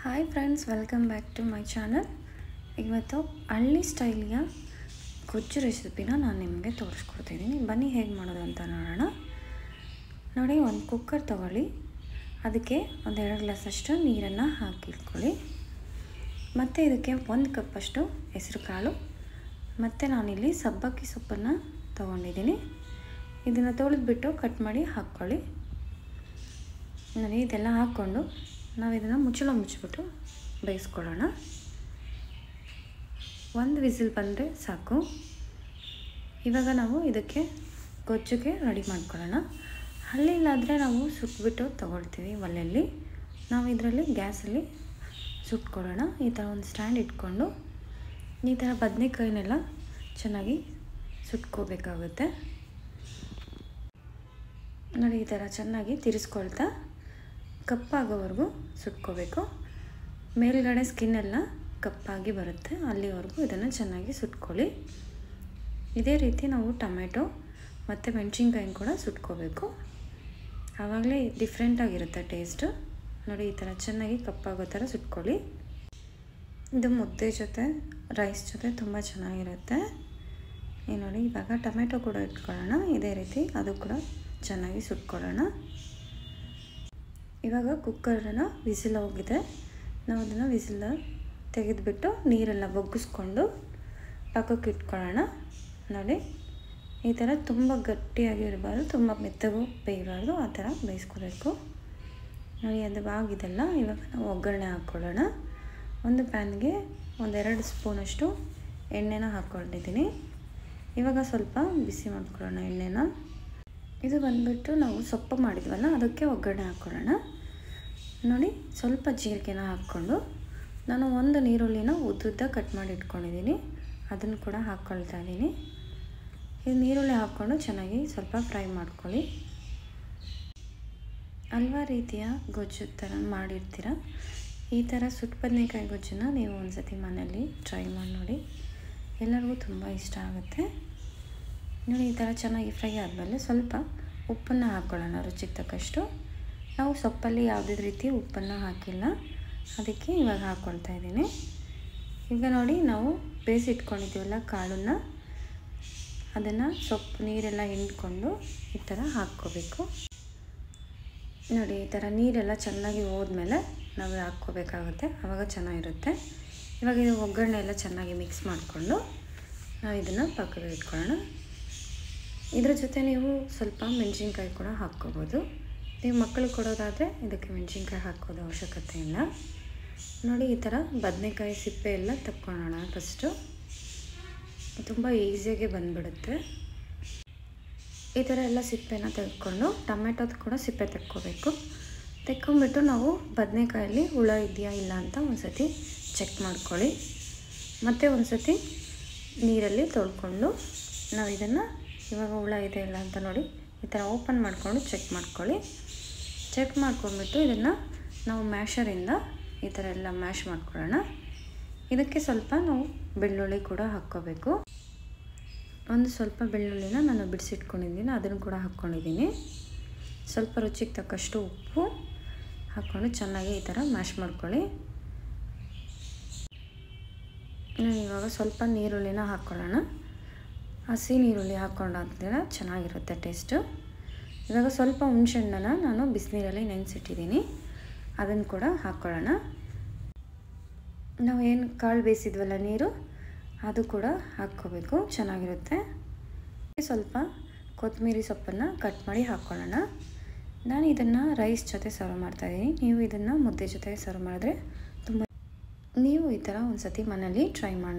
Hi friends, welcome back to my channel. ಇವತ್ತು ಹಳ್ಳಿ ಸ್ಟೈಲಿಯ ಗೊಜ್ಜು ರೆಸಿಪಿನ ನಾನು ನಿಮಗೆ ತೋರಿಸ್ಕೊಡ್ತಿದ್ದೀನಿ. ಬನ್ನಿ ಹೇಗೆ ಮಾಡೋದು ಅಂತ ನೋಡೋಣ. ನೋಡಿ, ಒಂದು ಕುಕ್ಕರ್ ತೊಗೊಳ್ಳಿ. ಅದಕ್ಕೆ ಒಂದು 2 ಗ್ಲಾಸಷ್ಟು ನೀರನ್ನು ಹಾಕಿಟ್ಕೊಳ್ಳಿ. ಮತ್ತು ಇದಕ್ಕೆ 1 ಕಪ್ಪಷ್ಟು ಹೆಸರು ಕಾಳು, ಮತ್ತು ನಾನಿಲ್ಲಿ ಸಬ್ಬಕ್ಕಿ ಸೊಪ್ಪನ್ನು ತೊಗೊಂಡಿದ್ದೀನಿ. ಇದನ್ನು ತೊಳೆದ್ಬಿಟ್ಟು ಕಟ್ ಮಾಡಿ ಹಾಕ್ಕೊಳ್ಳಿ. ನೋಡಿ, ಇದೆಲ್ಲ ಹಾಕ್ಕೊಂಡು ನಾವು ಇದನ್ನು ಮುಚ್ಚಿಬಿಟ್ಟು ಬೇಯಿಸ್ಕೊಳ್ಳೋಣ. 1 ವಿಸಿಲ್ ಬಂದರೆ ಸಾಕು. ಇವಾಗ ನಾವು ಇದಕ್ಕೆ ಗೊಜ್ಜಿಗೆ ರೆಡಿ ಮಾಡ್ಕೊಳ್ಳೋಣ. ಹಳ್ಳಿಲಾದರೆ ನಾವು ಸುಟ್ಬಿಟ್ಟು ತೊಗೊಳ್ತೀವಿ ಒಲೆಯಲ್ಲಿ. ನಾವು ಇದರಲ್ಲಿ ಗ್ಯಾಸಲ್ಲಿ ಸುಟ್ಕೊಳ್ಳೋಣ. ಈ ಥರ ಒಂದು ಸ್ಟ್ಯಾಂಡ್ ಇಟ್ಕೊಂಡು ಈ ಥರ ಬದನೆಕಾಯಿನೆಲ್ಲ ಚೆನ್ನಾಗಿ ಸುಟ್ಕೋಬೇಕಾಗುತ್ತೆ. ನೋಡಿ, ಈ ಥರ ಚೆನ್ನಾಗಿ ತಿರ್ಸ್ಕೊಳ್ತಾ ಕಪ್ಪಾಗೋವರೆಗೂ ಸುಟ್ಕೋಬೇಕು. ಮೇಲ್ಗಡೆ ಸ್ಕಿನ್ನೆಲ್ಲ ಕಪ್ಪಾಗಿ ಬರುತ್ತೆ, ಅಲ್ಲಿವರೆಗೂ ಇದನ್ನು ಚೆನ್ನಾಗಿ ಸುಟ್ಕೊಳ್ಳಿ. ಇದೇ ರೀತಿ ನಾವು ಟೊಮೆಟೊ ಮತ್ತು ಮೆಣಸಿನ್ಕಾಯಿ ಕೂಡ ಸುಟ್ಕೋಬೇಕು. ಆವಾಗಲೇ ಡಿಫ್ರೆಂಟಾಗಿರುತ್ತೆ ಟೇಸ್ಟು. ನೋಡಿ, ಈ ಥರ ಚೆನ್ನಾಗಿ ಕಪ್ಪಾಗೋ ಥರ ಸುಟ್ಕೊಳ್ಳಿ. ಇದು ಮುದ್ದೆ ಜೊತೆ, ರೈಸ್ ಜೊತೆ ತುಂಬ ಚೆನ್ನಾಗಿರುತ್ತೆ. ನೋಡಿ, ಇವಾಗ ಟೊಮೆಟೊ ಕೂಡ ಇಟ್ಕೊಳ್ಳೋಣ. ಇದೇ ರೀತಿ ಅದು ಕೂಡ ಚೆನ್ನಾಗಿ ಸುಟ್ಕೊಳ್ಳೋಣ. ಇವಾಗ ಕುಕ್ಕರನ್ನು ವಿಸಿಲ್ ಹೋಗಿದೆ. ನಾವು ಅದನ್ನು ವಿಸಿಲ್ ತೆಗೆದುಬಿಟ್ಟು ನೀರೆಲ್ಲ ಬಗ್ಗಿಸ್ಕೊಂಡು ಪಕ್ಕಕ್ಕೆ ಇಟ್ಕೊಳ್ಳೋಣ. ನೋಡಿ, ಈ ಥರ ತುಂಬ ಗಟ್ಟಿಯಾಗಿ ಇರಬಾರ್ದು, ತುಂಬ ಮೆತ್ತಗೂ ಬೇಯಬಾರ್ದು, ಆ ಥರ ಬೇಯಿಸ್ಕೋಬೇಕು. ನೋಡಿ, ಅದು ಆಗಿದೆಲ್ಲ. ಇವಾಗ ನಾವು ಒಗ್ಗರಣೆ ಹಾಕ್ಕೊಳ್ಳೋಣ. ಒಂದು ಪ್ಯಾನ್ಗೆ 1-2 ಸ್ಪೂನಷ್ಟು ಎಣ್ಣೆನ ಹಾಕ್ಕೊಂಡಿದ್ದೀನಿ. ಇವಾಗ ಸ್ವಲ್ಪ ಬಿಸಿ ಮಾಡ್ಕೊಳ್ಳೋಣ ಎಣ್ಣೆನ. ಇದು ಬಂದುಬಿಟ್ಟು ನಾವು ಸೊಪ್ಪು ಮಾಡಿದ್ವಲ್ಲ, ಅದಕ್ಕೆ ಒಗ್ಗರಣೆ ಹಾಕ್ಕೊಳ್ಳೋಣ. ನೋಡಿ, ಸ್ವಲ್ಪ ಜೀರಿಗೆನ ಹಾಕ್ಕೊಂಡು ನಾನು 1 ಈರುಳ್ಳಿನ ಉದ್ದುದ್ದ ಕಟ್ ಮಾಡಿ ಇಟ್ಕೊಂಡಿದ್ದೀನಿ. ಅದನ್ನು ಕೂಡ ಹಾಕ್ಕೊಳ್ತಾ ಇದ್ದೀನಿ. ಇದು ಈರುಳ್ಳಿ ಹಾಕ್ಕೊಂಡು ಚೆನ್ನಾಗಿ ಸ್ವಲ್ಪ ಫ್ರೈ ಮಾಡ್ಕೊಳ್ಳಿ. ಹಲವಾರು ರೀತಿಯ ಗೊಜ್ಜು ಥರ ಮಾಡಿರ್ತೀರ. ಈ ಥರ ಸುಟ್ಟು ಬದನೆಕಾಯಿ ಗೊಜ್ಜನ್ನು ನೀವು ಒಂದು ಸತಿ ಮನೆಯಲ್ಲಿ ಟ್ರೈ ಮಾಡಿ ನೋಡಿ. ಎಲ್ಲರಿಗೂ ತುಂಬ ಇಷ್ಟ ಆಗುತ್ತೆ. ನೋಡಿ, ಈ ಥರ ಚೆನ್ನಾಗಿ ಫ್ರೈ ಆದಮೇಲೆ ಸ್ವಲ್ಪ ಉಪ್ಪನ್ನು ಹಾಕ್ಕೊಳ್ಳೋಣ, ರುಚಿಗೆ ತಕ್ಕಷ್ಟು. ನಾವು ಸೊಪ್ಪಲ್ಲಿ ಯಾವುದೇ ರೀತಿ ಉಪ್ಪನ್ನು ಹಾಕಿಲ್ಲ, ಅದಕ್ಕೆ ಇವಾಗ ಹಾಕ್ಕೊಳ್ತಾ ಇದ್ದೀನಿ. ಈಗ ನೋಡಿ, ನಾವು ಬೇಯಿಸಿಟ್ಕೊಂಡಿದ್ದೀವಲ್ಲ ಕಾಳನ್ನು, ಅದನ್ನು ಸೊಪ್ಪು ನೀರೆಲ್ಲ ಹಿಂಡ್ಕೊಂಡು ಈ ಥರ ಹಾಕ್ಕೋಬೇಕು. ನೋಡಿ, ಈ ಥರ ನೀರೆಲ್ಲ ಚೆನ್ನಾಗಿ ಹೋದ್ಮೇಲೆ ನಾವು ಹಾಕ್ಕೋಬೇಕಾಗುತ್ತೆ, ಆವಾಗ ಚೆನ್ನಾಗಿರುತ್ತೆ. ಇವಾಗ ಇದು ಒಗ್ಗರಣೆ ಎಲ್ಲ ಚೆನ್ನಾಗಿ ಮಿಕ್ಸ್ ಮಾಡಿಕೊಂಡು ನಾವು ಇದನ್ನು ಪಕ್ಕದಲ್ಲಿ ಇಟ್ಕೊಳ್ಳೋಣ. ಇದ್ರ ಜೊತೆ ನೀವು ಸ್ವಲ್ಪ ಮೆಣಸಿನ್ಕಾಯಿ ಕೂಡ ಹಾಕ್ಕೋಬೋದು. ನೀವು ಮಕ್ಕಳಿಗೆ ಕೊಡೋದಾದರೆ ಇದಕ್ಕೆ ಮೆಣಸಿನ್ಕಾಯಿ ಹಾಕೋದು ಅವಶ್ಯಕತೆ ಇಲ್ಲ. ನೋಡಿ, ಈ ಥರ ಬದನೆಕಾಯಿ ಸಿಪ್ಪೆ ಎಲ್ಲ ತಕ್ಕೊಳ್ಳೋಣ. ಫಸ್ಟು ತುಂಬ ಈಸಿಯಾಗಿ ಬಂದುಬಿಡುತ್ತೆ. ಈ ಥರ ಎಲ್ಲ ಸಿಪ್ಪೆನ ತೆಗೆದುಕೊಂಡು ಟೊಮೆಟೊದು ಕೂಡ ಸಿಪ್ಪೆ ತೆಕ್ಕೋಬೇಕು. ತೆಕ್ಕೊಂಬಿಟ್ಟು ನಾವು ಬದನೆಕಾಯಲ್ಲಿ ಹುಳ ಇದೆಯಾ ಇಲ್ಲ ಅಂತ ಒಂದು ಸತಿ ಚೆಕ್ ಮಾಡ್ಕೊಳ್ಳಿ. ಮತ್ತು ಒಂದು ಸತಿ ನೀರಲ್ಲಿ ತೊಳ್ಕೊಂಡು ನಾವು ಇದನ್ನು ಇವಾಗ ಹುಳ ಇದೆ ಇಲ್ಲ ಅಂತ ನೋಡಿ ಈ ಥರ ಓಪನ್ ಮಾಡಿಕೊಂಡು ಚೆಕ್ ಮಾಡ್ಕೊಳ್ಳಿ. ಚೆಕ್ ಮಾಡ್ಕೊಂಡ್ಬಿಟ್ಟು ಇದನ್ನು ನಾವು ಮ್ಯಾಷರಿಂದ ಈ ಥರ ಎಲ್ಲ ಮ್ಯಾಶ್ ಮಾಡ್ಕೊಳ್ಳೋಣ. ಇದಕ್ಕೆ ಸ್ವಲ್ಪ ನಾವು ಬೆಳ್ಳುಳ್ಳಿ ಕೂಡ ಹಾಕ್ಕೋಬೇಕು. ಸ್ವಲ್ಪ ಬೆಳ್ಳುಳ್ಳಿನ ನಾನು ಬಿಡಿಸಿಟ್ಕೊಂಡಿದ್ದೀನಿ, ಅದನ್ನು ಕೂಡ ಹಾಕ್ಕೊಂಡಿದ್ದೀನಿ. ಸ್ವಲ್ಪ ರುಚಿಗೆ ತಕ್ಕಷ್ಟು ಉಪ್ಪು ಹಾಕ್ಕೊಂಡು ಚೆನ್ನಾಗಿ ಈ ಥರ ಮ್ಯಾಶ್ ಮಾಡ್ಕೊಳ್ಳಿ. ಇವಾಗ ಸ್ವಲ್ಪ ನೀರುಳ್ಳಿನ ಹಾಕ್ಕೊಳ್ಳೋಣ. ಹಸಿ ನೀರುಳ್ಳಿ ಹಾಕ್ಕೊಂಡಾದ್ರೆ ಚೆನ್ನಾಗಿರುತ್ತೆ ಟೇಸ್ಟು. ಇವಾಗ ಸ್ವಲ್ಪ ಹುಣಸೆಹಣ್ಣನ್ನು ನಾನು ಬಿಸಿನೀರಲ್ಲಿ ನೆನೆಸಿಟ್ಟಿದ್ದೀನಿ, ಅದನ್ನು ಕೂಡ ಹಾಕ್ಕೊಳ್ಳೋಣ. ನಾವು ಏನು ಕಾಳು ಬೇಯಿಸಿದ್ವಲ್ಲ ನೀರು, ಅದು ಕೂಡ ಹಾಕ್ಕೋಬೇಕು, ಚೆನ್ನಾಗಿರುತ್ತೆ. ಸ್ವಲ್ಪ ಕೊತ್ತಂಬರಿ ಸೊಪ್ಪನ್ನು ಕಟ್ ಮಾಡಿ ಹಾಕ್ಕೊಳ್ಳೋಣ. ನಾನು ಇದನ್ನು ರೈಸ್ ಜೊತೆ ಸರ್ವ್ ಮಾಡ್ತಾಯಿದ್ದೀನಿ. ನೀವು ಇದನ್ನು ಮುದ್ದೆ ಜೊತೆ ಸರ್ವ್ ಮಾಡಿದ್ರೆ ತುಂಬ. ನೀವು ಈ ಥರ ಒಂದು ಸತಿ ಮನೇಲಿ ಟ್ರೈ ಮಾಡಿ ನೋಡಿ.